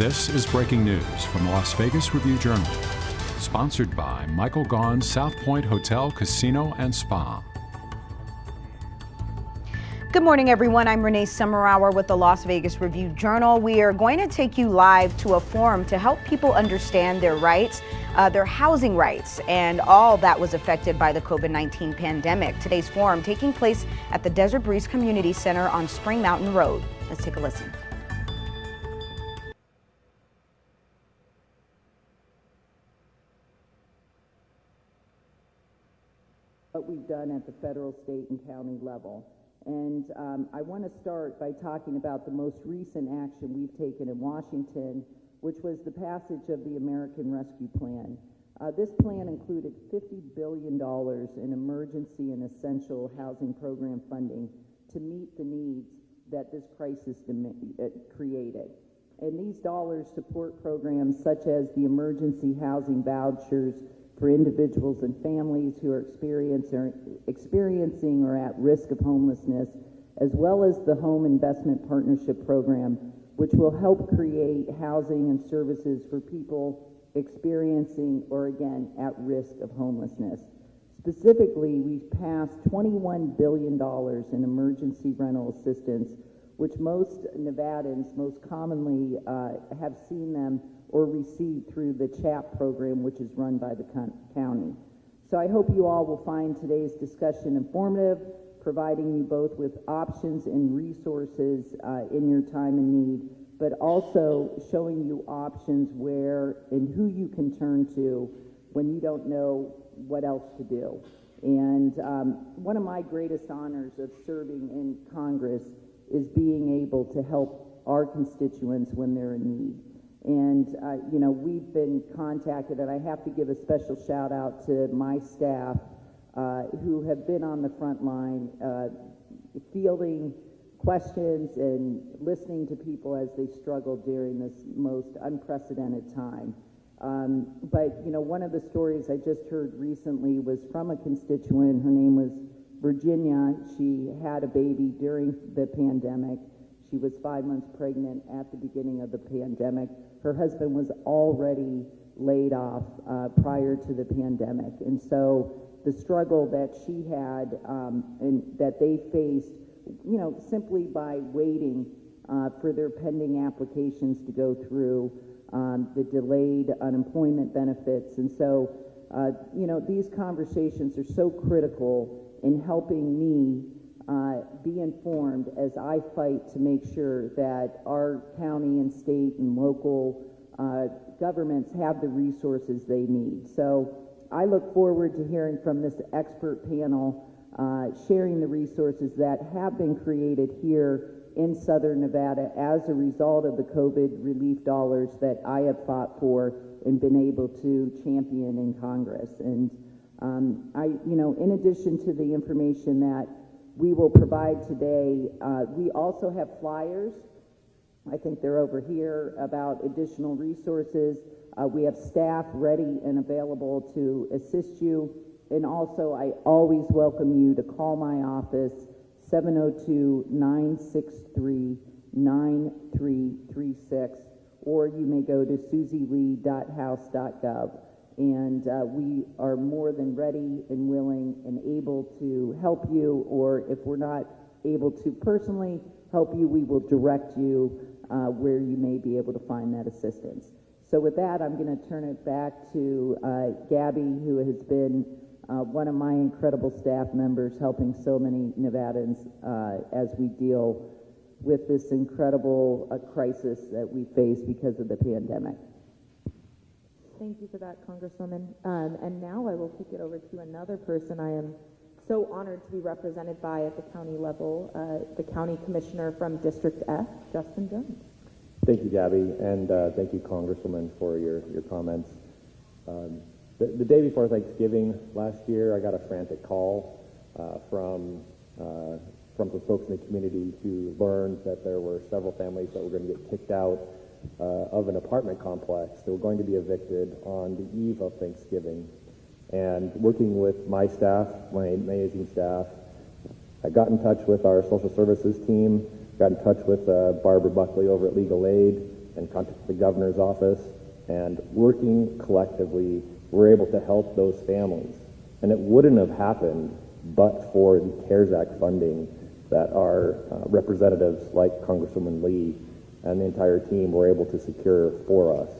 This is breaking news from the Las Vegas Review-Journal, sponsored by Michael Gaughan's South Point Hotel, Casino, and Spa. Good morning, everyone. I'm Renee Summerhour with the Las Vegas Review-Journal. We are going to take you live to a forum to help people understand their rights, their housing rights, and all that was affected by the COVID-19 pandemic. Today's forum taking place at the Desert Breeze Community Center on Spring Mountain Road. Let's take a listen. What we've done at the federal, state, and county level. And I want to start by talking about the most recent action we've taken in Washington, which was the passage of the American Rescue Plan. This plan included $50 billion in emergency and essential housing program funding to meet the needs that this crisis created. And these dollars support programs such as the emergency housing vouchers for individuals and families who are experiencing or at risk of homelessness, as well as the Home Investment Partnership Program, which will help create housing and services for people experiencing or, again, at risk of homelessness. Specifically, we've passed $21 billion in emergency rental assistance, which most Nevadans most commonly have seen them or received through the CHAP program, which is run by the county. So I hope you all will find today's discussion informative, providing you both with options and resources in your time of need, but also showing you options where and who you can turn to when you don't know what else to do. And one of my greatest honors of serving in Congress is being able to help our constituents when they're in need. And, you know, we've been contacted, and I have to give a special shout out to my staff who have been on the front line fielding questions and listening to people as they struggle during this most unprecedented time. But, you know, one of the stories I just heard recently was from a constituent. Her name was Virginia. She had a baby during the pandemic. She was 5 months pregnant at the beginning of the pandemic. Her husband was already laid off prior to the pandemic. And so the struggle that she had and that they faced, you know, simply by waiting for their pending applications to go through, the delayed unemployment benefits. And so, you know, these conversations are so critical in helping me be informed as I fight to make sure that our county and state and local governments have the resources they need. So I look forward to hearing from this expert panel, sharing the resources that have been created here in Southern Nevada as a result of the COVID relief dollars that I have fought for and been able to champion in Congress. And you know, in addition to the information that we will provide today, we also have flyers. I think they're over here about additional resources. We have staff ready and available to assist you. And also, I always welcome you to call my office, 702-963-9336, or you may go to susielee.house.gov. And we are more than ready and willing and able to help you, or if we're not able to personally help you, we will direct you where you may be able to find that assistance. So with that, I'm going to turn it back to Gabby, who has been one of my incredible staff members helping so many Nevadans as we deal with this incredible crisis that we face because of the pandemic. Thank you for that, Congresswoman. And now I will kick it over to another person I am so honored to be represented by at the county level, the county commissioner from District F, Justin Jones. Thank you, Gabby, and thank you, Congresswoman, for your comments. The day before Thanksgiving last year, I got a frantic call from some folks in the community who learned that there were several families that were going to get kicked out of an apartment complex. They were going to be evicted on the eve of Thanksgiving. And working with my staff, my amazing staff, I got in touch with our social services team, got in touch with Barbara Buckley over at Legal Aid, and contacted the governor's office, and working collectively, we're able to help those families. And it wouldn't have happened but for the CARES Act funding that our representatives like Congresswoman Lee and the entire team were able to secure for us.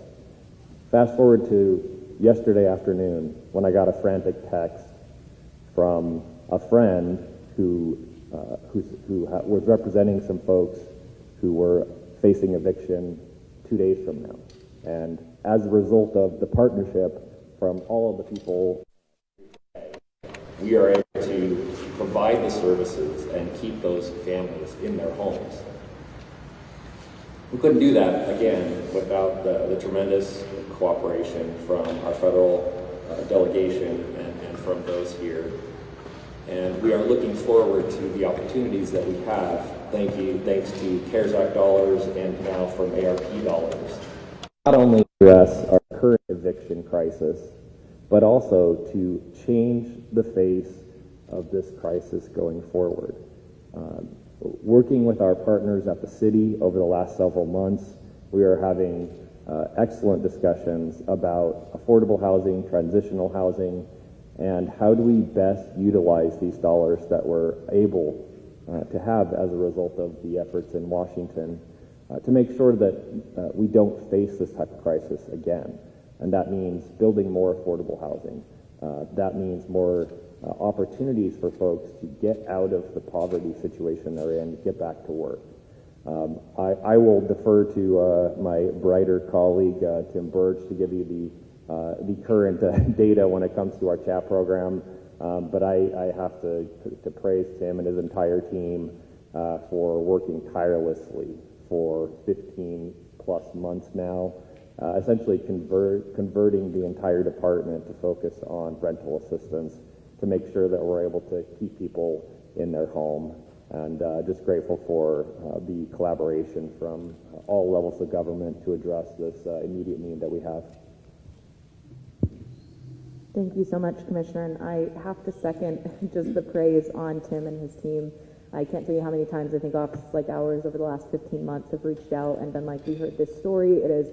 Fast forward to yesterday afternoon when I got a frantic text from a friend who was representing some folks who were facing eviction 2 days from now. And as a result of the partnership from all of the people, we are able to provide the services and keep those families in their homes. We couldn't do that, again, without the tremendous cooperation from our federal delegation and from those here. And we are looking forward to the opportunities that we have, thanks to CARES Act dollars and now from ARP dollars. Not only address our current eviction crisis, but also to change the face of this crisis going forward. Working with our partners at the city over the last several months, we are having excellent discussions about affordable housing, transitional housing, and how do we best utilize these dollars that we're able to have as a result of the efforts in Washington to make sure that we don't face this type of crisis again. And that means building more affordable housing. That means more opportunities for folks to get out of the poverty situation they're in, get back to work. I will defer to my brighter colleague, Tim Birch, to give you the current data when it comes to our CHAP program. But I have to praise Tim and his entire team for working tirelessly for 15 plus months now, essentially converting the entire department to focus on rental assistance to make sure that we're able to keep people in their home. And just grateful for the collaboration from all levels of government to address this immediate need that we have. Thank you so much, Commissioner, and I have to second just the praise on Tim and his team. I can't tell you how many times I think offices like ours over the last 15 months have reached out and been like, we heard this story, it is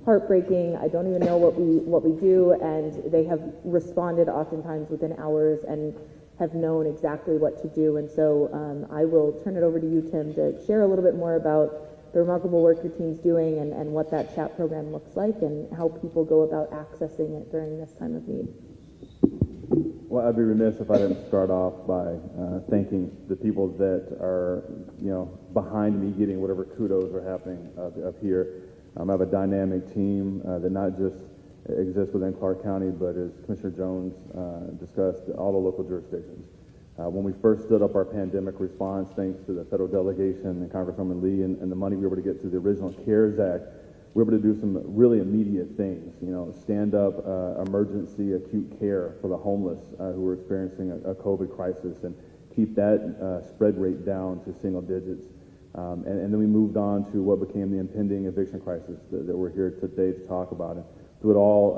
heartbreaking, I don't even know what we do, and they have responded oftentimes within hours and have known exactly what to do. And so I will turn it over to you, Tim, to share a little bit more about the remarkable work your team's doing and what that CHAP program looks like and how people go about accessing it during this time of need. Well, I'd be remiss if I didn't start off by thanking the people that are, behind me getting whatever kudos are happening up here. I have a dynamic team that not just exists within Clark County, but as Commissioner Jones discussed, all the local jurisdictions. When we first stood up our pandemic response, thanks to the federal delegation and Congresswoman Lee and the money we were able to get through the original CARES Act, we were able to do some really immediate things, stand up emergency acute care for the homeless who were experiencing a COVID crisis and keep that spread rate down to single digits. And then we moved on to what became the impending eviction crisis that we're here today to talk about. And through it all,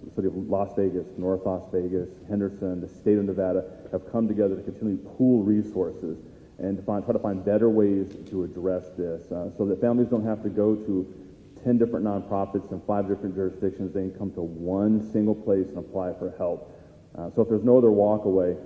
the city of Las Vegas, North Las Vegas, Henderson, the state of Nevada have come together to continually pool resources and to try to find better ways to address this so that families don't have to go to 10 different nonprofits in 5 different jurisdictions. They can come to one single place and apply for help. So if there's no other walkaway,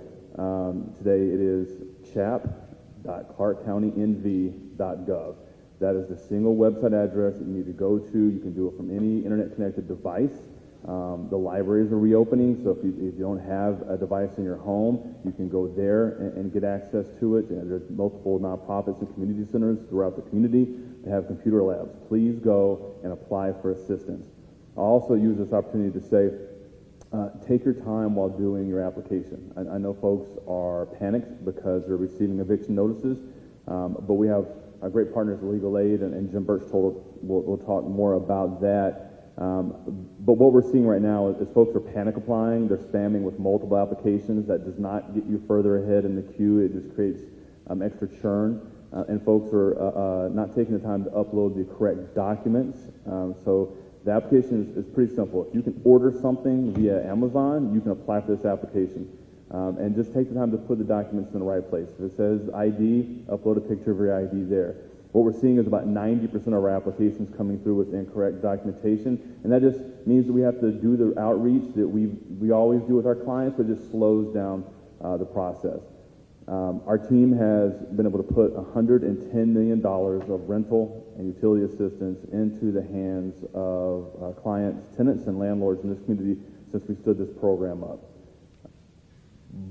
today it is chap.clarkcountynv.gov. That is the single website address that you need to go to. You can do it from any internet-connected device. The libraries are reopening, so if you don't have a device in your home, you can go there and get access to it. And there's multiple nonprofits and community centers throughout the community that have computer labs. Please go and apply for assistance. I'll also use this opportunity to say, take your time while doing your application. I know folks are panicked because they're receiving eviction notices, but we have great partners with Legal Aid, and Jim Birch will talk more about that. But what we're seeing right now is folks are panic applying. They're spamming with multiple applications. That does not get you further ahead in the queue. It just creates extra churn. And folks are not taking the time to upload the correct documents. So the application is pretty simple. If you can order something via Amazon, you can apply for this application. And just take the time to put the documents in the right place. If it says ID, upload a picture of your ID there. What we're seeing is about 90% of our applications coming through with incorrect documentation, and that just means that we have to do the outreach that we always do with our clients, but it just slows down the process. Our team has been able to put $110 million of rental and utility assistance into the hands of clients, tenants, and landlords in this community since we stood this program up.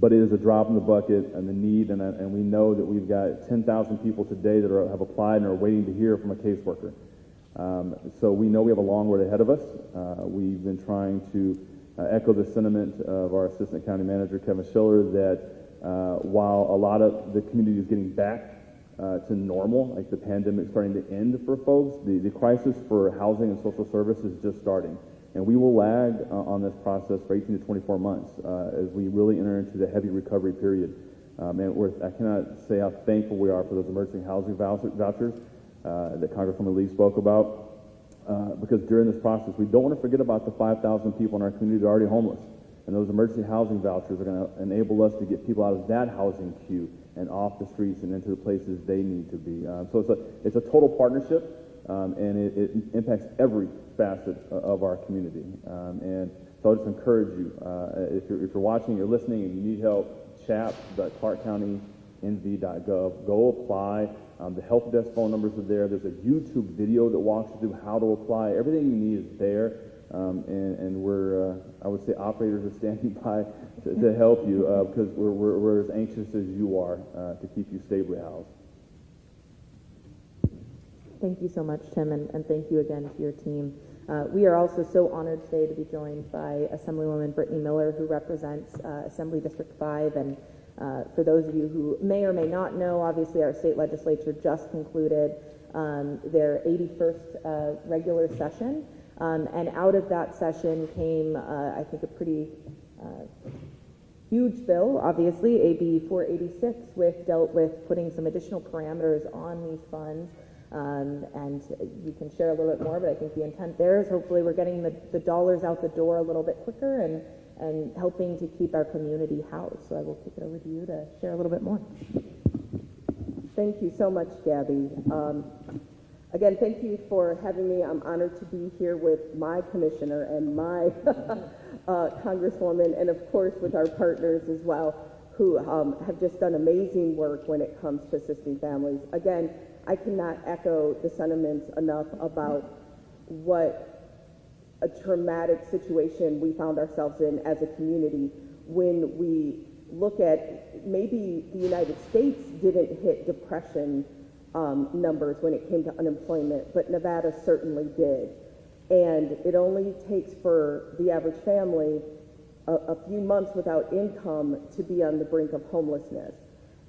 But it is a drop in the bucket and the need, and we know that we've got 10,000 people today that have applied and are waiting to hear from a caseworker. So we know we have a long road ahead of us. We've been trying to echo the sentiment of our Assistant County Manager, Kevin Schiller, that while a lot of the community is getting back to normal, like the pandemic starting to end for folks, the crisis for housing and social service is just starting. And we will lag on this process for 18 to 24 months as we really enter into the heavy recovery period. And I cannot say how thankful we are for those emergency housing vouchers that Congresswoman Lee spoke about, because during this process, we don't want to forget about the 5,000 people in our community that are already homeless. And those emergency housing vouchers are going to enable us to get people out of that housing queue and off the streets and into the places they need to be. So it's a total partnership, and it impacts every facet of our community. And so I'll just encourage you, if you're watching, you're listening, and you need help, chat.clarkcountynv.gov. Go apply. The help desk phone numbers are there. There's a YouTube video that walks you through how to apply. Everything you need is there. And we're, I would say, operators are standing by to help you because we're as anxious as you are to keep you stably housed. Thank you so much, Tim, and thank you again to your team. We are also so honored today to be joined by Assemblywoman Brittany Miller, who represents Assembly District 5. And for those of you who may or may not know, obviously our state legislature just concluded their 81st regular session. And out of that session came, I think, a pretty huge bill, obviously, AB 486, which dealt with putting some additional parameters on these funds. And you can share a little bit more, but I think the intent there is hopefully we're getting the dollars out the door a little bit quicker and helping to keep our community housed. So I will kick it over to you to share a little bit more. Thank you so much, Gabby. Again, thank you for having me. I'm honored to be here with my commissioner and my congresswoman, and of course with our partners as well, who have just done amazing work when it comes to assisting families. Again, I cannot echo the sentiments enough about what a traumatic situation we found ourselves in as a community when we look at maybe the United States didn't hit depression numbers when it came to unemployment, but Nevada certainly did. And it only takes for the average family a few months without income to be on the brink of homelessness.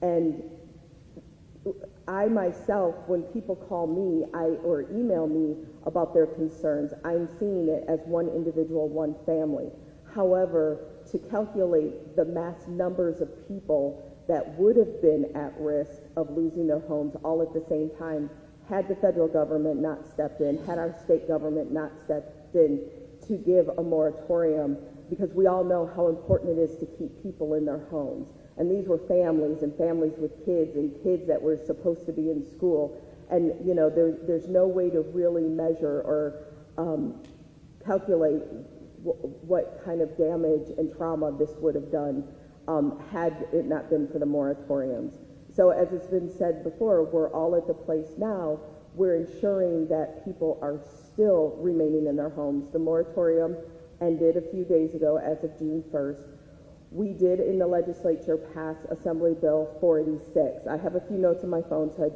And I myself, when people call me or email me about their concerns, I'm seeing it as one individual, one family. However, to calculate the mass numbers of people that would have been at risk of losing their homes all at the same time, had the federal government not stepped in, had our state government not stepped in to give a moratorium, because we all know how important it is to keep people in their homes. And these were families and families with kids and kids that were supposed to be in school. And, you know, there's no way to really measure or calculate what kind of damage and trauma this would have done had it not been for the moratoriums. So as it's been said before, we're all at the place now, we're ensuring that people are still remaining in their homes. The moratorium ended a few days ago as of June 1st. We did in the legislature pass Assembly Bill 486. I have a few notes on my phone, so I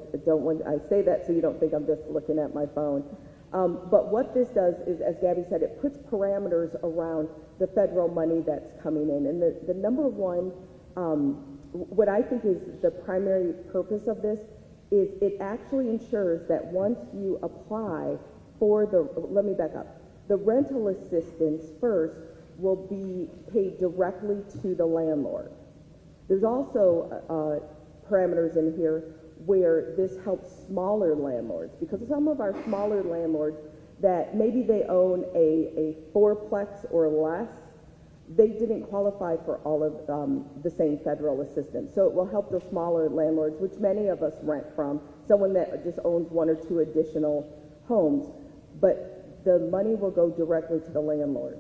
say that so you don't think I'm just looking at my phone. But what this does is, as Gabby said, it puts parameters around the federal money that's coming in. And the number one, what I think is the primary purpose of this is it actually ensures that once you apply for let me back up. The rental assistance first will be paid directly to the landlord. There's also parameters in here where this helps smaller landlords, because some of our smaller landlords that maybe they own a fourplex or less, they didn't qualify for all of the same federal assistance. So it will help the smaller landlords, which many of us rent from. someone that just owns one or two additional homes, but the money will go directly to the landlord.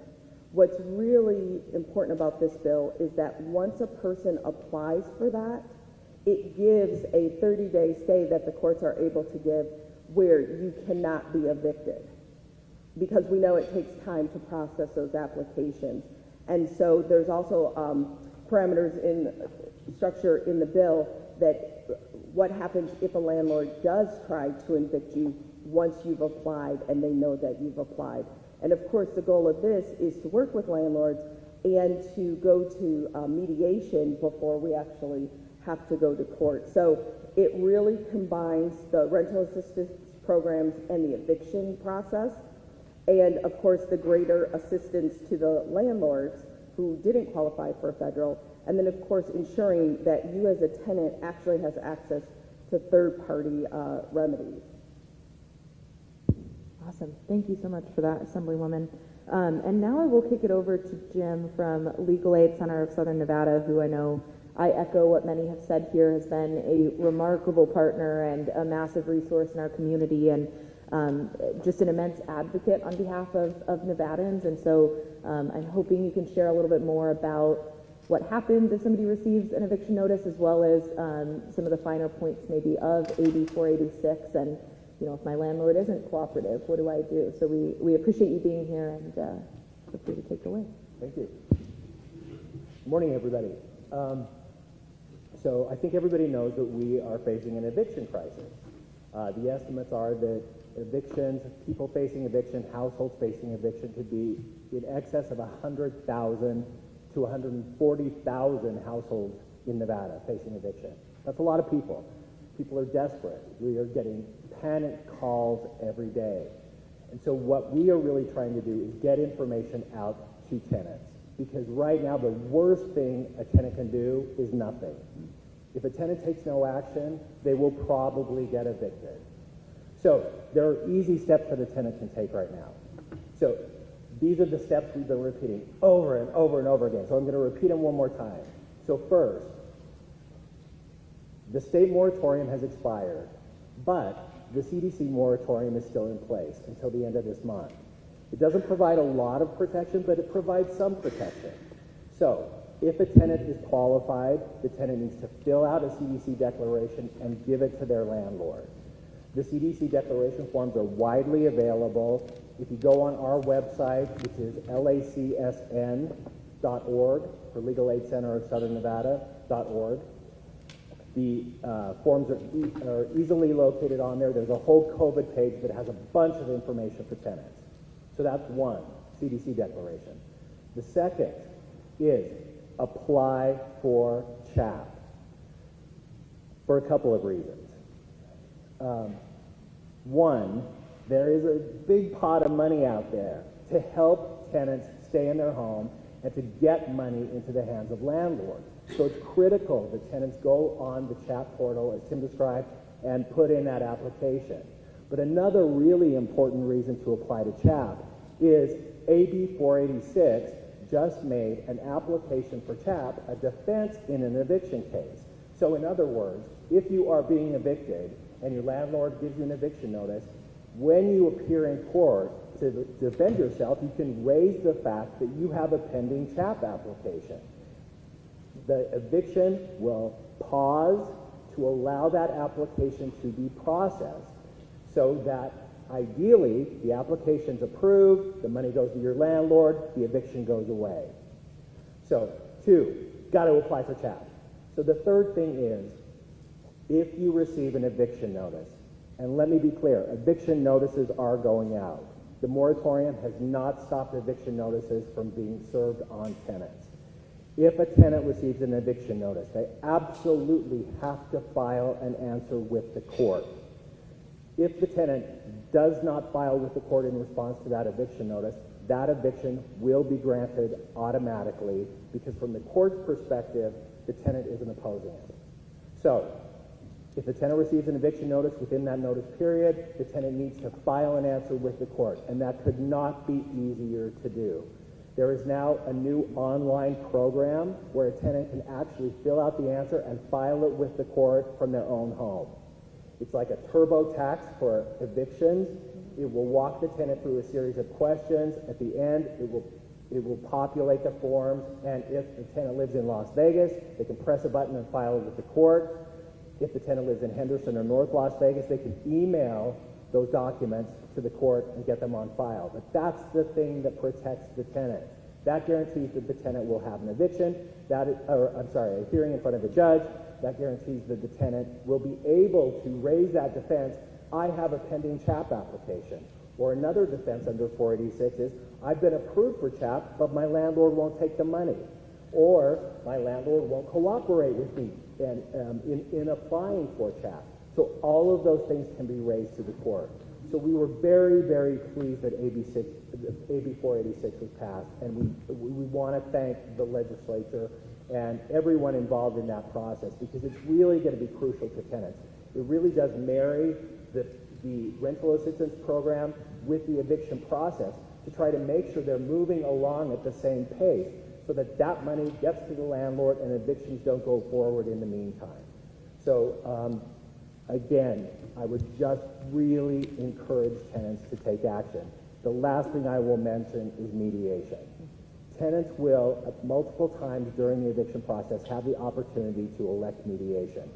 What's really important about this bill is that once a person applies for that, it gives a 30-day stay that the courts are able to give where you cannot be evicted, because we know it takes time to process those applications. And so there's also parameters in structure in the bill that what happens if a landlord does try to evict you once you've applied and they know that you've applied. And of course, the goal of this is to work with landlords and to go to mediation before we actually have to go to court. So it really combines the rental assistance programs and the eviction process, and of course the greater assistance to the landlords who didn't qualify for federal, and then of course ensuring that you as a tenant actually has access to third-party remedies. Awesome. Thank you so much for that, Assemblywoman. And now I will kick it over to Jim from Legal Aid Center of Southern Nevada, who I know I echo what many have said here, has been a remarkable partner and a massive resource in our community, and just an immense advocate on behalf of Nevadans. And so I'm hoping you can share a little bit more about what happens if somebody receives an eviction notice, as well as some of the finer points maybe of AB 486, and if my landlord isn't cooperative, what do I do? So we appreciate you being here, and feel free to take it away. Thank you. Good morning, everybody. So I think everybody knows that we are facing an eviction crisis. The estimates are that evictions, people facing eviction, households facing eviction could be in excess of 100,000 to 140,000 households in Nevada facing eviction. That's a lot of people. People are desperate. We are getting panic calls every day. And so what we are really trying to do is get information out to tenants. Because right now, the worst thing a tenant can do is nothing. If a tenant takes no action, they will probably get evicted. So there are easy steps that a tenant can take right now. So these are the steps we've been repeating over and over and over again. So I'm going to repeat them one more time. So first, the state moratorium has expired, but the CDC moratorium is still in place until the end of this month. It doesn't provide a lot of protection, but it provides some protection. So if a tenant is qualified, the tenant needs to fill out a CDC declaration and give it to their landlord. The CDC declaration forms are widely available. If you go on our website, which is lacsn.org, for Legal Aid Center of Southern Nevada.org, the forms are easily located on there. There's a whole COVID page that has a bunch of information for tenants. So that's one, CDC declaration. The second is apply for CHAP for a couple of reasons. One, there is a big pot of money out there to help tenants stay in their home and to get money into the hands of landlords. So it's critical that tenants go on the CHAP portal, as Tim described, and put in that application. But another really important reason to apply to CHAP is AB 486 just made an application for CHAP a defense in an eviction case. So in other words, if you are being evicted and your landlord gives you an eviction notice, when you appear in court to defend yourself, you can raise the fact that you have a pending CHAP application. The eviction will pause to allow that application to be processed so that ideally the application's approved, the money goes to your landlord, the eviction goes away. So, two, got to apply for CHAP. So the third thing is, if you receive an eviction notice, and let me be clear, eviction notices are going out. The moratorium has not stopped eviction notices from being served on tenants. If a tenant receives an eviction notice, they absolutely have to file an answer with the court. If the tenant does not file with the court in response to that eviction notice, that eviction will be granted automatically, because from the court's perspective, the tenant isn't opposing it. So, if the tenant receives an eviction notice within that notice period, the tenant needs to file an answer with the court, and that could not be easier to do. There is now a new online program where a tenant can actually fill out the answer and file it with the court from their own home. It's like a turbo tax for evictions. It will walk the tenant through a series of questions. At the end, it will populate the forms, and if the tenant lives in Las Vegas, they can press a button and file it with the court. If the tenant lives in Henderson or North Las Vegas, they can email those documents to the court and get them on file. But that's the thing that protects the tenant. That guarantees that the tenant will have an eviction, a hearing in front of a judge. That guarantees that the tenant will be able to raise that defense, I have a pending CHAP application. Or another defense under 486 is, I've been approved for CHAP, but my landlord won't take the money. Or my landlord won't cooperate with me in applying for CHAP. So all of those things can be raised to the court. So we were very, very pleased that AB 486 was passed, and we want to thank the legislature and everyone involved in that process, because it's really going to be crucial to tenants. It really does marry the rental assistance program with the eviction process to try to make sure they're moving along at the same pace, so that that money gets to the landlord and evictions don't go forward in the meantime. So again, I would just really encourage tenants to take action. The last thing I will mention is mediation. Tenants will, multiple times during the eviction process, have the opportunity to elect mediation.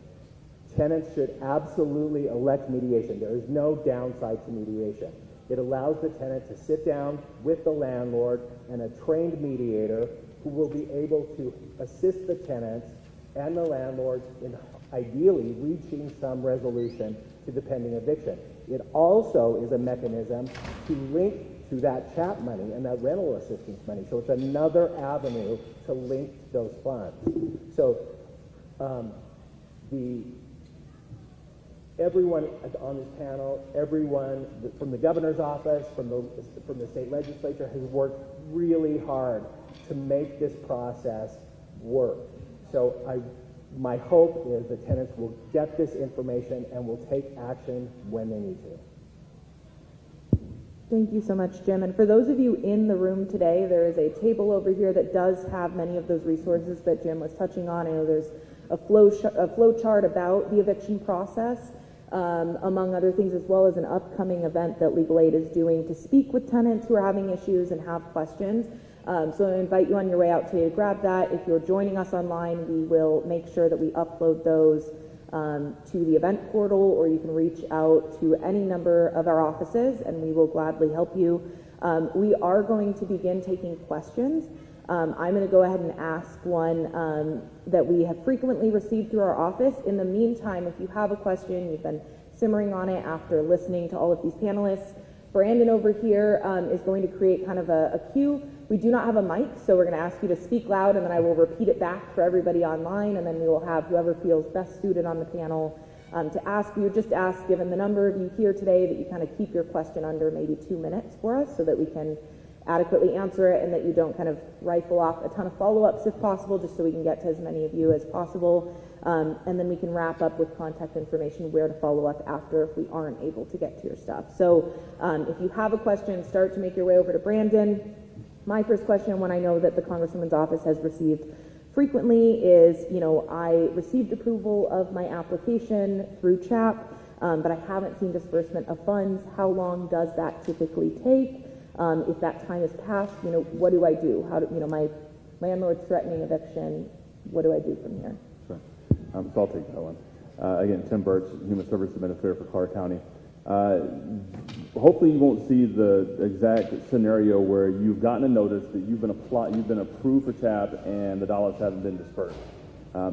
Tenants should absolutely elect mediation. There is no downside to mediation. It allows the tenant to sit down with the landlord and a trained mediator who will be able to assist the tenants and the landlords in ideally reaching some resolution to the pending eviction. It also is a mechanism to link to that CHAP money and that rental assistance money. So it's another avenue to link those funds. So everyone on this panel, everyone from the governor's office, from the state legislature has worked really hard to make this process work. So my hope is that tenants will get this information and will take action when they need to. Thank you so much, Jim. And for those of you in the room today, there is a table over here that does have many of those resources that Jim was touching on. I know there's a flow chart about the eviction process, among other things, as well as an upcoming event that Legal Aid is doing to speak with tenants who are having issues and have questions. So I invite you on your way out today to grab that. If you're joining us online, we will make sure that we upload those to the event portal, or you can reach out to any number of our offices and we will gladly help you. We are going to begin taking questions. I'm going to go ahead and ask one that we have frequently received through our office. In the meantime, if you have a question, you've been simmering on it after listening to all of these panelists, Brandon over here is going to create kind of a queue. We do not have a mic, so we're going to ask you to speak loud, and then I will repeat it back for everybody online, and then we will have whoever feels best suited on the panel to ask. We would just ask, given the number of you here today, that you kind of keep your question under maybe 2 minutes for us so that we can adequately answer it, and that you don't kind of rifle off a ton of follow-ups if possible, just so we can get to as many of you as possible. And then we can wrap up with contact information where to follow up after if we aren't able to get to your stuff. So if you have a question, start to make your way over to Brandon. My first question, one I know that the Congresswoman's office has received frequently, is, I received approval of my application through CHAP, but I haven't seen disbursement of funds. How long does that typically take? If that time is passed, what do I do? How do, my landlord's threatening eviction, what do I do from here? Sure. So I'll take that one. Again, Tim Birch, Human Services Administrator for Clark County. Hopefully you won't see the exact scenario where you've gotten a notice that you've been approved for CHAP and the dollars haven't been dispersed. I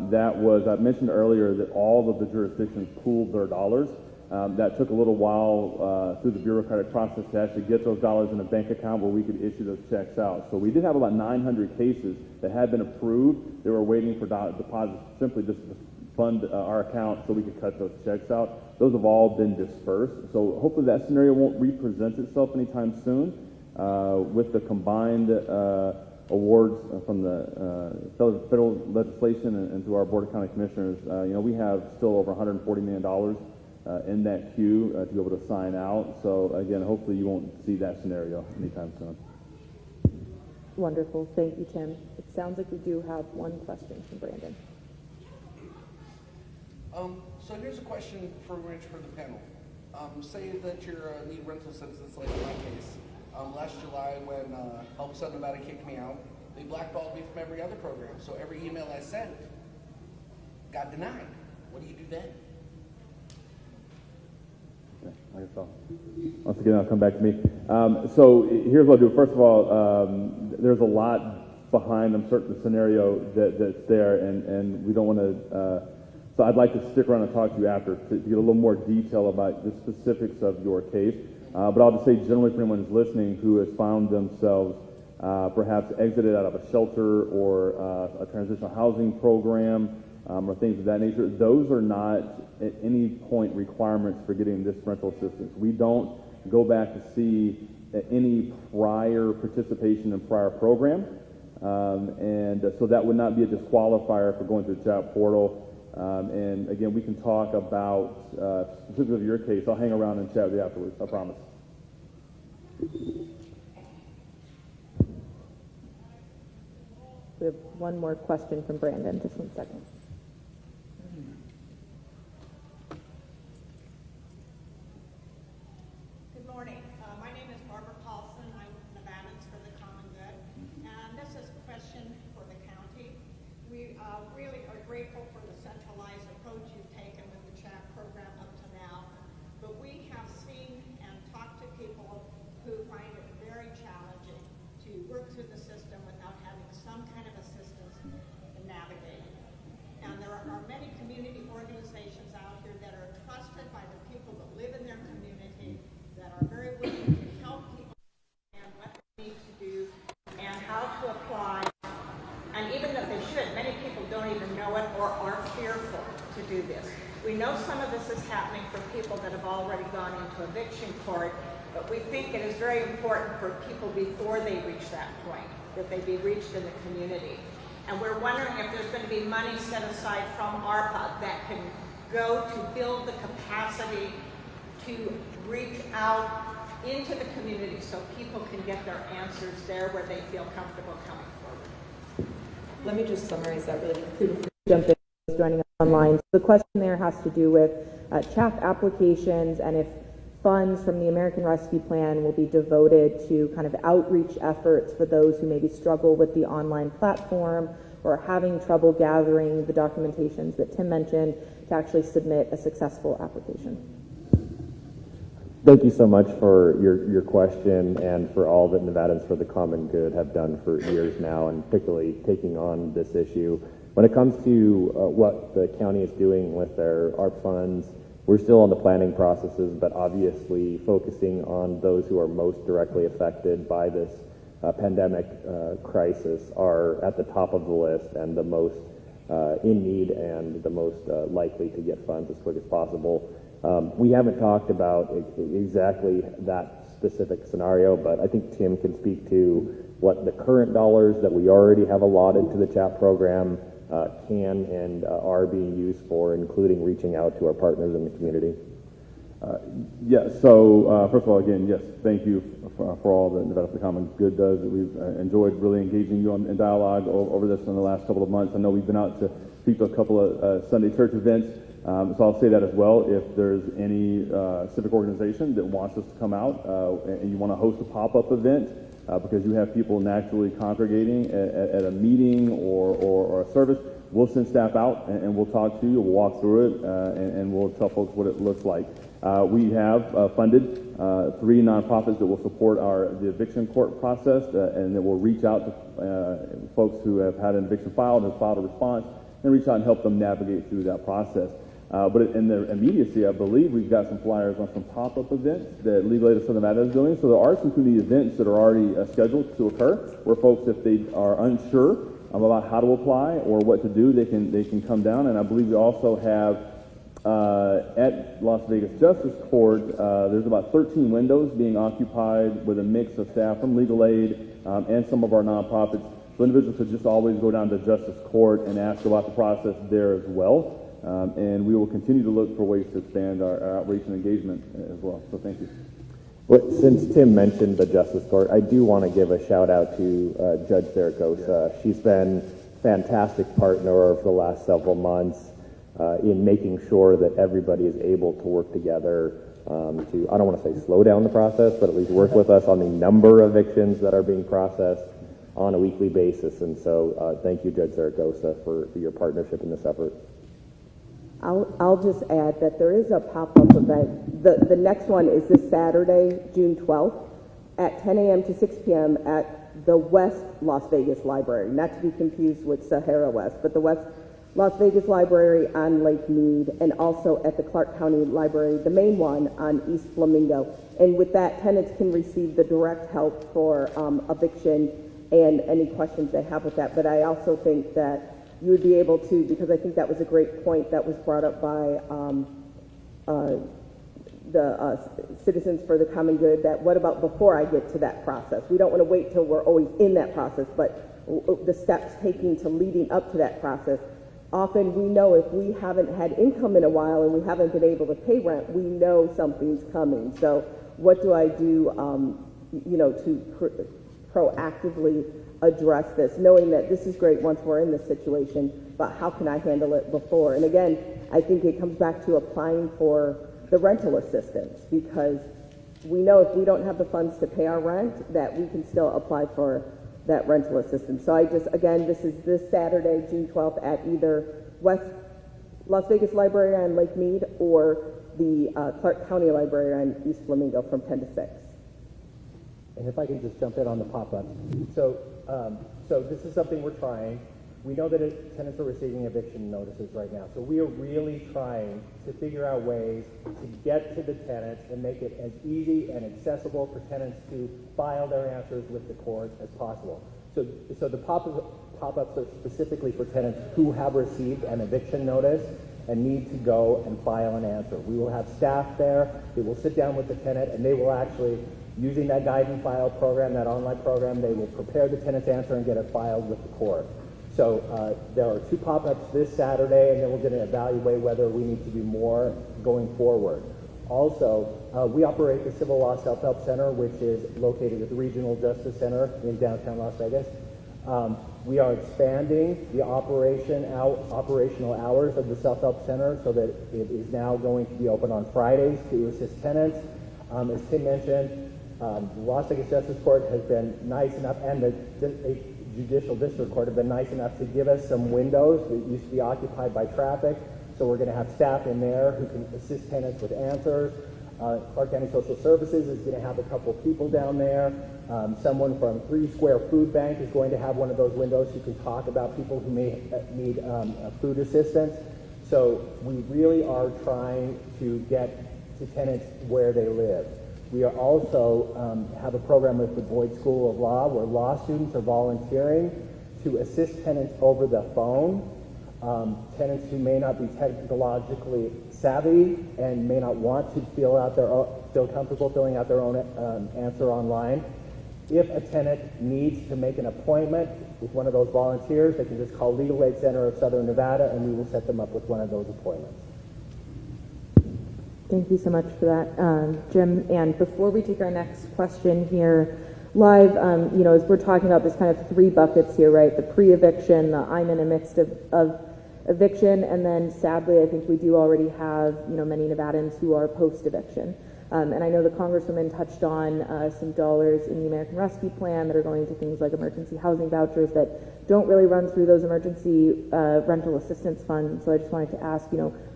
mentioned earlier that all of the jurisdictions pooled their dollars. That took a little while through the bureaucratic process to actually get those dollars in a bank account where we could issue those checks out. So we did have about 900 cases that had been approved. They were waiting for deposits simply just to fund our account so we could cut those checks out. Those have all been dispersed. So hopefully that scenario won't represent itself anytime soon. With the combined awards from the federal legislation and through our Board of County Commissioners, we have still over $140 million in that queue to be able to sign out. So again, hopefully you won't see that scenario anytime soon. Wonderful. Thank you, Tim. It sounds like we do have one question from Brandon. So here's a question for Rich for the panel. Say that you're need rental assistance, like in my case. Last July when Help Southern Nevada kicked me out, they blackballed me from every other program. So every email I sent got denied. What do you do then? Okay, I guess once again, I'll come back to me. So here's what I'll do. First of all, there's a lot behind the scenario that's there, and we don't want to. So I'd like to stick around and talk to you after to get a little more detail about the specifics of your case. But I'll just say generally for anyone who's listening who has found themselves perhaps exited out of a shelter or a transitional housing program or things of that nature, those are not at any point requirements for getting this rental assistance. We don't go back to see any prior participation in prior program. And so that would not be a disqualifier for going through the chat portal. And again, we can talk about specifically of your case. I'll hang around and chat with you afterwards, I promise. We have one more question from Brandon. Just 1 second. Good morning. My name is Barbara Paulson. I'm with Nevadans for the Common Good. And this is a question for the county. We really are grateful for the centralized approach you've taken with the CHAP program up to now. But we have seen and talked to people who find it very challenging to work through the system without having some kind of assistance in navigating. And there are many community organizations out here that are trusted by the people that live in their community, that are very willing to help people and what they need to do and how to apply. And even though they should, many people don't even know it or are fearful to do this. We know some of this is happening for people that have already gone into eviction court, but we think it is very important for people before they reach that point, that they be reached in the community. And we're wondering if there's going to be money set aside from ARPA that can go to build the capacity to reach out into the community so people can get their answers there where they feel comfortable coming forward. Let me just summarize that really quickly before we jump in, joining us online. So the question there has to do with CHAP applications and if funds from the American Rescue Plan will be devoted to kind of outreach efforts for those who maybe struggle with the online platform or having trouble gathering the documentations that Tim mentioned to actually submit a successful application. Thank you so much for your question and for all that Nevadans for the Common Good have done for years now, and particularly taking on this issue. When it comes to what the county is doing with their ARP funds, we're still on the planning processes, but obviously focusing on those who are most directly affected by this pandemic crisis are at the top of the list and the most in need and the most likely to get funds as quick as possible. We haven't talked about exactly that specific scenario, but I think Tim can speak to what the current dollars that we already have allotted to the CHAP program can and are being used for, including reaching out to our partners in the community. Yes, so first of all, again, yes, thank you for all that Nevada for the Common Good does. We've enjoyed really engaging you in dialogue over this in the last couple of months. I know we've been out to speak to a couple of Sunday church events, so I'll say that as well. If there's any civic organization that wants us to come out and you want to host a pop-up event, because you have people naturally congregating at a meeting or a service, we'll send staff out and we'll talk to you, we'll walk through it, and we'll tell folks what it looks like. We have funded 3 nonprofits that will support the eviction court process, and that will reach out to folks who have had an eviction filed and filed a response, and reach out and help them navigate through that process. But in the immediacy, I believe we've got some flyers on some pop-up events that Legal Aid of Southern Nevada is doing. So there are some community events that are already scheduled to occur, where folks, if they are unsure about how to apply or what to do, they can come down. And I believe we also have at Las Vegas Justice Court, there's about 13 windows being occupied with a mix of staff from Legal Aid and some of our nonprofits. So individuals could just always go down to Justice Court and ask about the process there as well. And we will continue to look for ways to expand our outreach and engagement as well. So thank you. Well, since Tim mentioned the Justice Court, I do want to give a shout out to Judge Zaragoza. She's been a fantastic partner over the last several months. in making sure that everybody is able to work together to, I don't want to say slow down the process, but at least work with us on the number of evictions that are being processed on a weekly basis. And so thank you, Judge Zaragoza, for your partnership in this effort. I'll just add that there is a pop-up event. The next one is this Saturday, June 12th, at 10 a.m. to 6 p.m. at the West Las Vegas Library, not to be confused with Sahara West, but the West Las Vegas Library on Lake Mead, and also at the Clark County Library, the main one on East Flamingo. And with that, tenants can receive the direct help for eviction and any questions they have with that. But I also think that you would be able to, because I think that was a great point that was brought up by the Citizens for the Common Good, that what about before I get to that process? We don't want to wait till we're always in that process, but the steps taken to leading up to that process. Often we know if we haven't had income in a while and we haven't been able to pay rent, we know something's coming. So what do I do, to proactively address this, knowing that this is great once we're in this situation, but how can I handle it before? And again, I think it comes back to applying for the rental assistance, because we know if we don't have the funds to pay our rent, that we can still apply for that rental assistance. So again, this is this Saturday, June 12th, at either West Las Vegas Library on Lake Mead or the Clark County Library on East Flamingo from 10 to 6. And if I can just jump in on the pop-ups. So this is something we're trying. We know that tenants are receiving eviction notices right now. So we are really trying to figure out ways to get to the tenants and make it as easy and accessible for tenants to file their answers with the court as possible. So the pop-ups are specifically for tenants who have received an eviction notice and need to go and file an answer. We will have staff there. They will sit down with the tenant, and they will actually, using that guide and file program, that online program, they will prepare the tenant's answer and get it filed with the court. So there are 2 pop-ups this Saturday, and then we're going to evaluate whether we need to do more going forward. Also, we operate the Civil Law Self-Help Center, which is located at the Regional Justice Center in downtown Las Vegas. We are expanding the operational hours of the Self-Help Center so that it is now going to be open on Fridays to assist tenants. As Tim mentioned, the Las Vegas Justice Court has been nice enough, and the Judicial District Court have been nice enough to give us some windows that used to be occupied by traffic. So we're going to have staff in there who can assist tenants with answers. Clark County Social Services is going to have a couple people down there. Someone from 3 Square Food Bank is going to have one of those windows who can talk about people who may need food assistance. So we really are trying to get to tenants where they live. We are also have a program with the Boyd School of Law where law students are volunteering to assist tenants over the phone. Tenants who may not be technologically savvy and may not want to feel comfortable filling out their own answer online. If a tenant needs to make an appointment with one of those volunteers, they can just call Legal Aid Center of Southern Nevada, and we will set them up with one of those appointments. Thank you so much for that, Jim. And before we take our next question here live, as we're talking about this kind of 3 buckets here, right? The pre-eviction, the I'm in the midst of eviction, and then sadly, I think we do already have, many Nevadans who are post-eviction. And I know the Congresswoman touched on some dollars in the American Rescue Plan that are going to things like emergency housing vouchers that don't really run through those emergency rental assistance funds. So I just wanted to ask,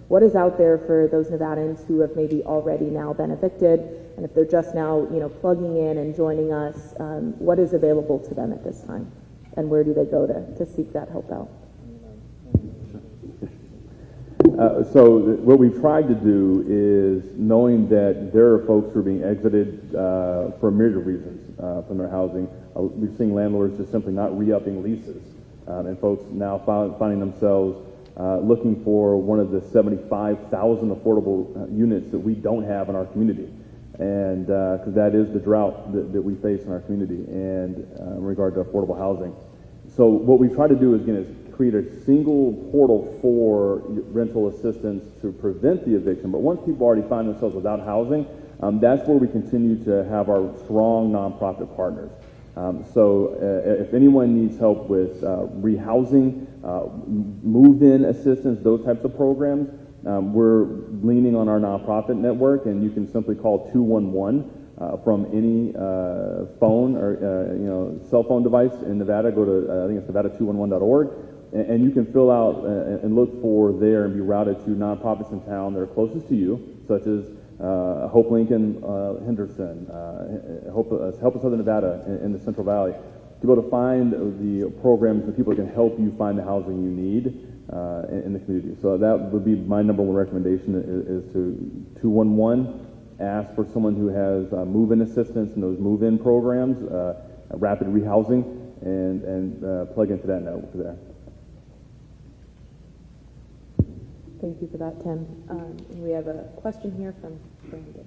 what is out there for those Nevadans who have maybe already now been evicted, and if they're just now, plugging in and joining us, what is available to them at this time, and where do they go to seek that help out? So what we've tried to do is, knowing that there are folks who are being exited for a myriad of reasons from their housing, we're seeing landlords just simply not re-upping leases, and folks now finding themselves looking for one of the 75,000 affordable units that we don't have in our community, and because that is the drought that we face in our community, and in regard to affordable housing. So what we try to do is create a single portal for rental assistance to prevent the eviction. But once people already find themselves without housing, that's where we continue to have our strong nonprofit partners. If anyone needs help with rehousing, move-in assistance, those types of programs, we're leaning on our nonprofit network, and you can simply call 211 from any phone or cell phone device in Nevada. Go to I think it's nevada211.org, and you can fill out and look for there and be routed to nonprofits in town that are closest to you, such as Hope Lincoln Henderson, Help of Southern Nevada in the Central Valley, to be able to find the programs, the people that can help you find the housing you need in the community. So that would be my number one recommendation is to 211, ask for someone who has move-in assistance in those move-in programs, rapid rehousing, and plug into that network there. Thank you for that, Tim. And we have a question here from Brandon.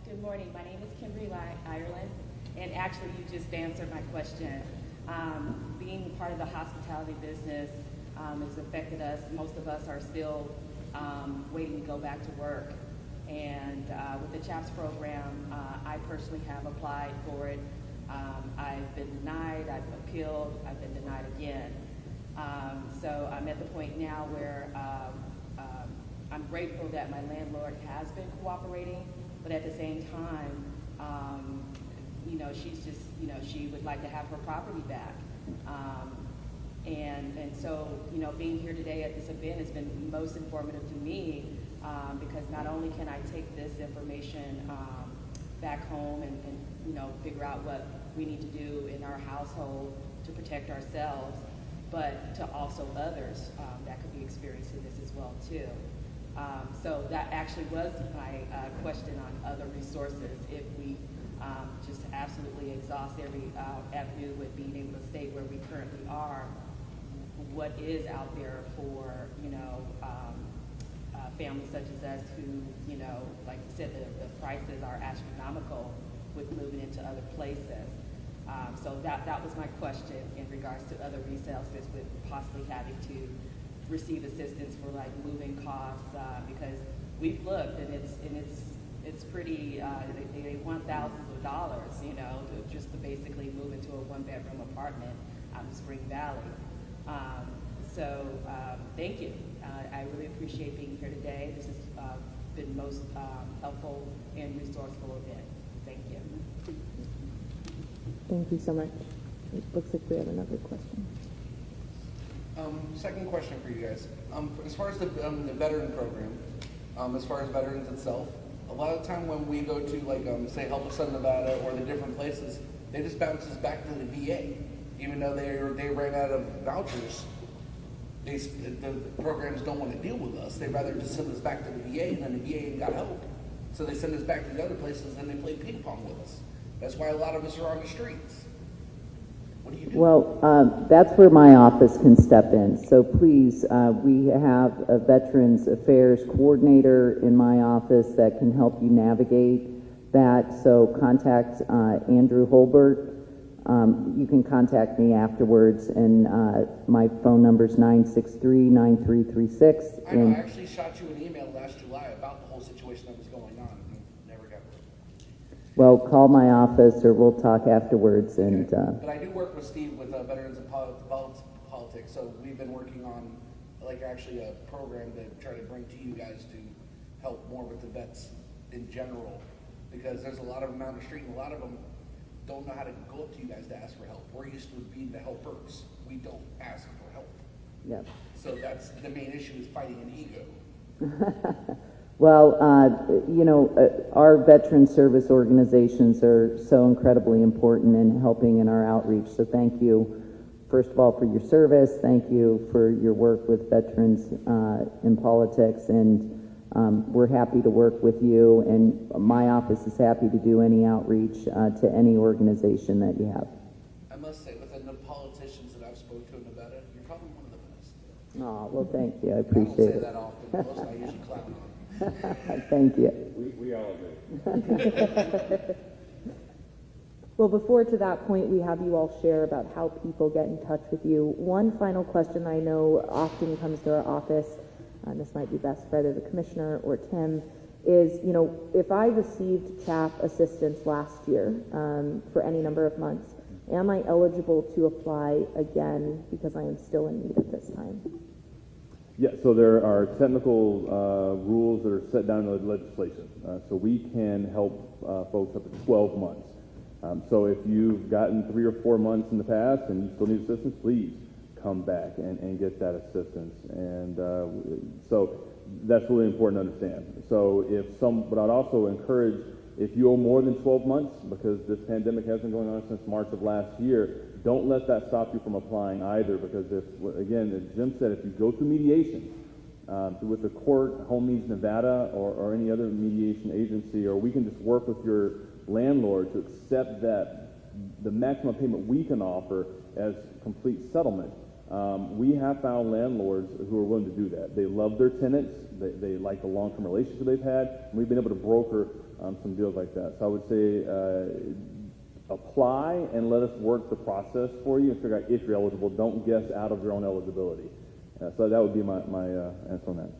Good morning. My name is Kimberly Ireland, and actually you just answered my question. Being part of the hospitality business has affected us. Most of us are still waiting to go back to work. And with the CHAPS program, I personally have applied for it. I've been denied, I've appealed, I've been denied again. So I'm at the point now where I'm grateful that my landlord has been cooperating, but at the same time, she's just, she would like to have her property back. And so, being here today at this event has been most informative to me, because not only can I take this information back home and figure out what we need to do in our household to protect ourselves, but to also others that could be experiencing this as well too. So that actually was my question on other resources. If we just absolutely exhaust every avenue with being able to stay where we currently are, what is out there for families such as us who, like you said, the prices are astronomical with moving into other places. So that was my question in regards to other resales with possibly having to receive assistance for like moving costs, because we've looked and it's pretty, they want thousands of dollars, just to basically move into a one-bedroom apartment out in Spring Valley. So thank you. I really appreciate being here today. This has been most helpful and resourceful event. Thank you. Thank you so much. It looks like we have another question. Second question for you guys. As far as the veteran program, as far as veterans itself, a lot of the time when we go to like say Help of Southern Nevada or the different places, they just bounce us back to the VA, even though they ran out of vouchers. The programs don't want to deal with us. They'd rather just send us back to the VA, and then the VA ain't got help. So they send us back to the other places, and they play ping pong with us. That's why a lot of us are on the streets. What do you do? Well, that's where my office can step in. So please, we have a Veterans Affairs coordinator in my office that can help you navigate that. So contact Andrew Holbert. You can contact me afterwards, and my phone number is 963-9336. I know, I actually shot you an email last July about the whole situation that was going on. Never got it. Well, call my office, or we'll talk afterwards. And But I do work with Steve with Veterans of Politics, so we've been working on like actually a program to try to bring to you guys to help more with the vets in general, because there's a lot of them on the street, and a lot of them don't know how to go up to you guys to ask for help. We're used to being the helpers. We don't ask for help. yeah. So that's the main issue, is fighting an ego. Well, our veteran service organizations are so incredibly important in helping in our outreach. So thank you, first of all, for your service. Thank you for your work with veterans in politics. And we're happy to work with you. And my office is happy to do any outreach to any organization that you have. I must say, within the politicians that I've spoken to in Nevada, you're probably one of the best. Oh, well, thank you. I I appreciate don't say it. that often. Most I usually clown on. Thank you. We all do. Well, before to that point, we have you all share about how people get in touch with you. One final question I know often comes to our office, and this might be best for either the commissioner or Tim, is, if I received CHAP assistance last year for any number of months, Am I eligible to apply again because I am still in need at this time? Yeah, so there are technical rules that are set down in the legislation. So we can help folks up to 12 months. So if you've gotten 3 or 4 months in the past and you still need assistance, please come back and get that assistance. And so that's really important to understand. So but I'd also encourage, if you owe more than 12 months, because this pandemic has been going on since March of last year, don't let that stop you from applying either, because again, as Jim said, if you go through mediation with the court, Home Needs Nevada, or any other mediation agency, or we can just work with your landlord to accept that the maximum payment we can offer as complete settlement. We have found landlords who are willing to do that. They love their tenants. They like the long-term relationship they've had, and we've been able to broker some deals like that. So I would say apply and let us work the process for you and figure out if you're eligible. Don't guess out of your own eligibility. So that would be my answer on that.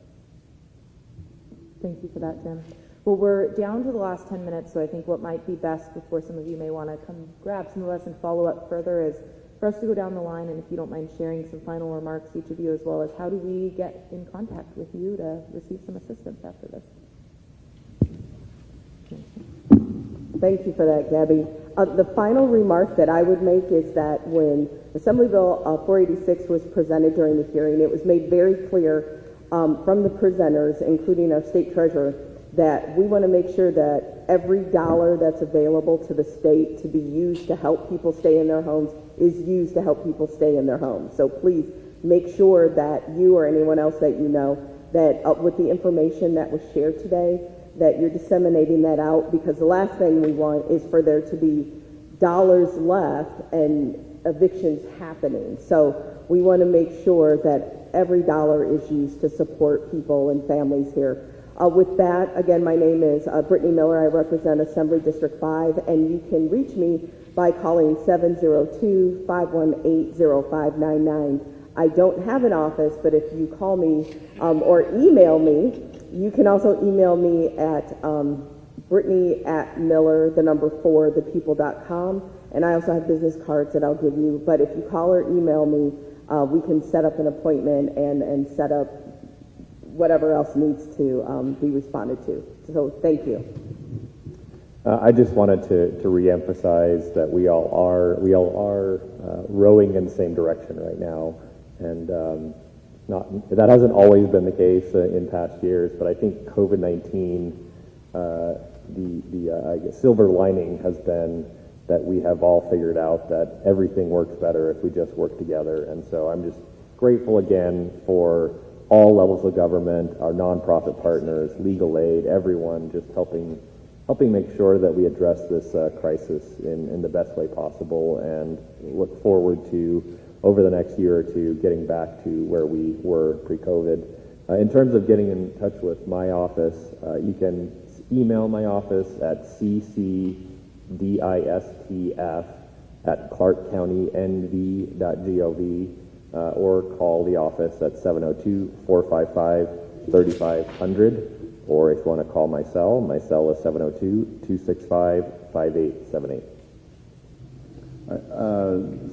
Thank you for that, Jim. Well, we're down to the last 10 minutes, so I think what might be best before some of you may want to come grab some of us and follow up further is for us to go down the line, and if you don't mind sharing some final remarks, each of you, as well as how do we get in contact with you to receive some assistance after this? Thank you for that, Gabby. The final remark that I would make is that when Assembly Bill 486 was presented during the hearing, it was made very clear from the presenters, including our state treasurer, that we want to make sure that every dollar that's available to the state to be used to help people stay in their homes is used to help people stay in their homes. So please make sure that you or anyone else that you know that with the information that was shared today, that you're disseminating that out, because the last thing we want is for there to be dollars left and evictions happening. So we want to make sure that every dollar is used to support people and families here. With that, again, my name is Brittany Miller. I represent Assembly District 5, and you can reach me by calling 702-518-0599. I don't have an office, but if you call me or email me, you can also email me at Brittany@Miller4thepeople.com, and I also have business cards that I'll give you. But if you call or email me, we can set up an appointment and set up whatever else needs to be responded to. So thank you. I just wanted to reemphasize that we all are rowing in the same direction right now, and that hasn't always been the case in past years. But I think COVID-19, I guess silver lining has been that we have all figured out that everything works better if we just work together. And so I'm just grateful again for all levels of government, our nonprofit partners, legal aid, everyone just helping make sure that we address this crisis in the best way possible, and look forward to, over the next year or two, getting back to where we were pre-COVID. In terms of getting in touch with my office, you can email my office at ccdistf@clarkcountynv.gov, or call the office at 702-455-3500, or if you want to call my cell is 702-265-5878.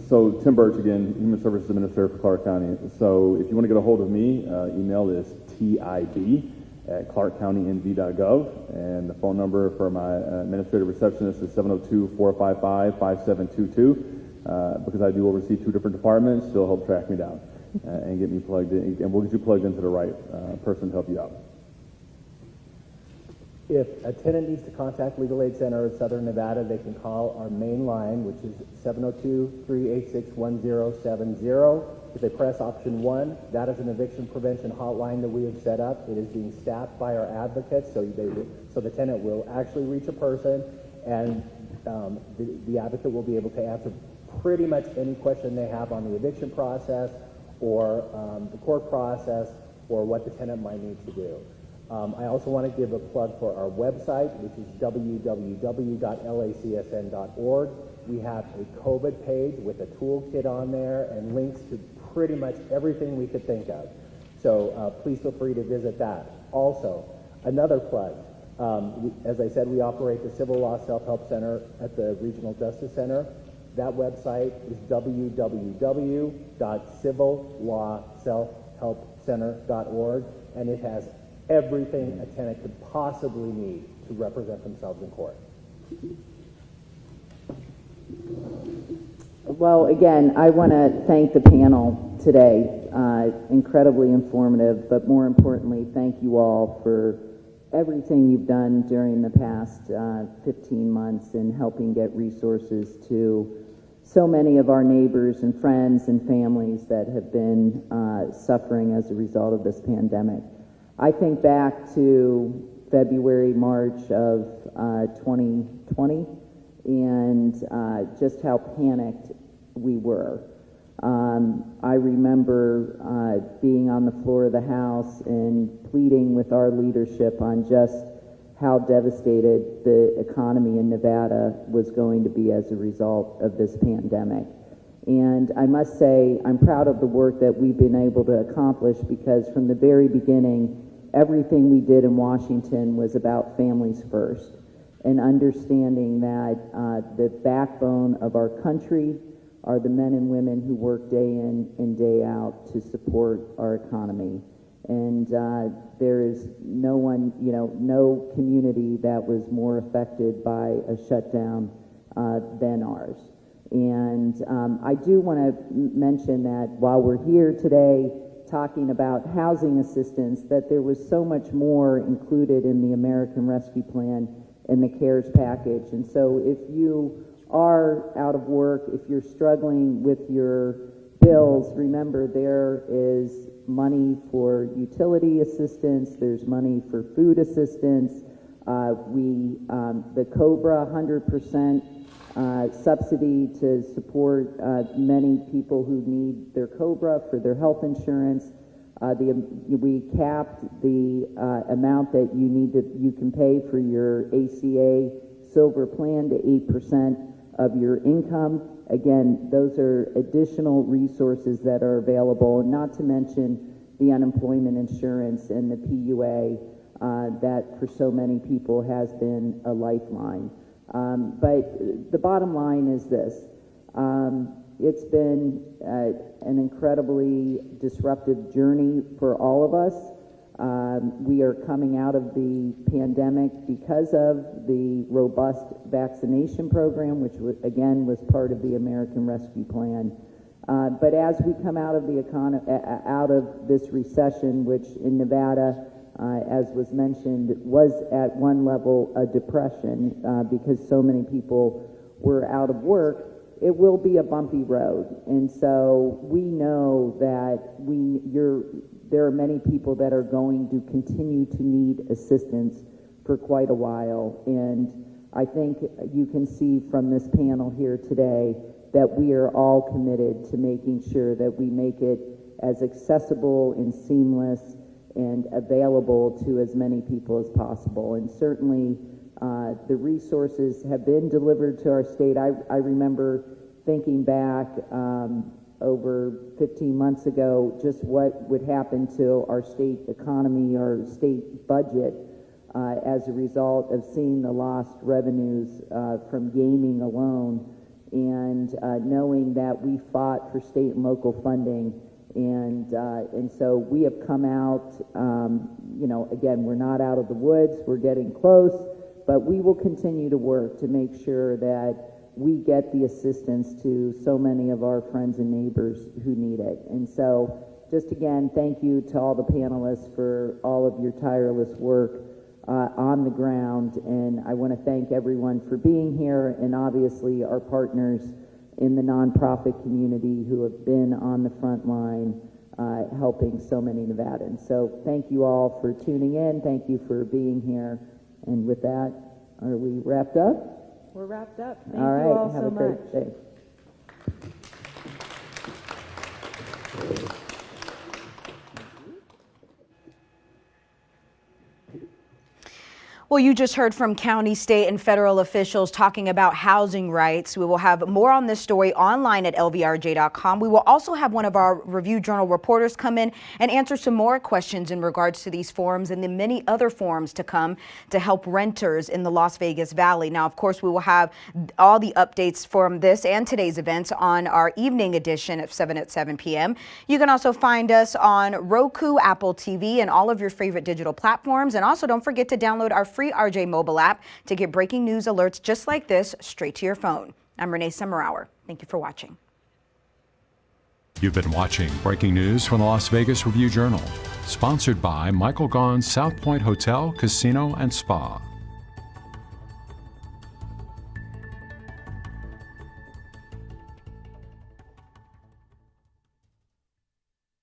So Tim Birch again, Human Services Administrator for Clark County. So if you want to get a hold of me, email is tib@clarkcountynv.gov, and the phone number for my administrative receptionist is 702-455-5722. Because I do oversee 2 different departments, she'll help track me down and get me plugged in, and we'll get you plugged into the right person to help you out. If a tenant needs to contact Legal Aid Center of Southern Nevada, they can call our main line, which is 702-386-1070. If they press option 1, that is an eviction prevention hotline that we have set up. It is being staffed by our advocates, so the tenant will actually reach a person, and the advocate will be able to answer pretty much any question they have on the eviction process, or the court process, or what the tenant might need to do. I also want to give a plug for our website, which is www.lacsn.org. We have a COVID page with a toolkit on there and links to pretty much everything we could think of. So please feel free to visit that. Also, another plug. As I said, we operate the Civil Law Self-Help Center at the Regional Justice Center. That website is www.civillawselfhelpcenter.org, and it has everything a tenant could possibly need to represent themselves in court. Well, again, I want to thank the panel today. Incredibly informative, but more importantly, thank you all for everything you've done during the past 15 months in helping get resources to so many of our neighbors and friends and families that have been suffering as a result of this pandemic. I think back to February, March of 2020 and just how panicked we were. I remember being on the floor of the House and pleading with our leadership on just how devastated the economy in Nevada was going to be as a result of this pandemic. And I must say, I'm proud of the work that we've been able to accomplish, because from the very beginning, everything we did in Washington was about families first, and understanding that the backbone of our country are the men and women who work day in and day out to support our economy. And there is no one, no community that was more affected by a shutdown than ours. And I do want to mention that while we're here today talking about housing assistance, that there was so much more included in the American Rescue Plan and the CARES package. And so if you are out of work, if you're struggling with your bills, remember there is money for utility assistance, there's money for food assistance. The COBRA 100% subsidy to support many people who need their COBRA for their health insurance. We capped the amount that you can pay for your ACA Silver plan to 8% of your income. Again, those are additional resources that are available, not to mention the unemployment insurance and the PUA that for so many people has been a lifeline. But the bottom line is this. It's been an incredibly disruptive journey for all of us. We are coming out of the pandemic because of the robust vaccination program, which again was part of the American Rescue Plan. But as we come out of out of this recession, which in Nevada, as was mentioned, was at one level a depression because so many people were out of work, it will be a bumpy road. And so we know that there are many people that are going to continue to need assistance for quite a while. And I think you can see from this panel here today that we are all committed to making sure that we make it as accessible and seamless and available to as many people as possible. And certainly the resources have been delivered to our state. I remember thinking back over 15 months ago just what would happen to our state economy, our state budget, as a result of seeing the lost revenues from gaming alone, and knowing that we fought for state and local funding. And so we have come out, again, we're not out of the woods, we're getting close, but we will continue to work to make sure that we get the assistance to so many of our friends and neighbors who need it. And so just again, thank you to all the panelists for all of your tireless work on the ground. And I want to thank everyone for being here, and obviously our partners in the nonprofit community who have been on the front line helping so many Nevadans. So thank you all for tuning in. Thank you for being here. And with that, are we wrapped up? We're wrapped up. Thank all right, you all have so a great much. day. Well, you just heard from county, state, and federal officials talking about housing rights. We will have more on this story online at lvrj.com. We will also have one of our Review Journal reporters come in and answer some more questions in regards to these forums and the many other forums to come to help renters in the Las Vegas Valley. Now, of course, we will have all the updates from this and today's events on our evening edition at 7 p.m. You can also find us on Roku, Apple TV, and all of your favorite digital platforms. And also don't forget to download our free RJ mobile app to get breaking news alerts just like this straight to your phone. I'm Renee Summerhour. Thank you for watching. You've been watching breaking news from the Las Vegas Review Journal, sponsored by Michael Gaughan's South Point Hotel, Casino, and Spa.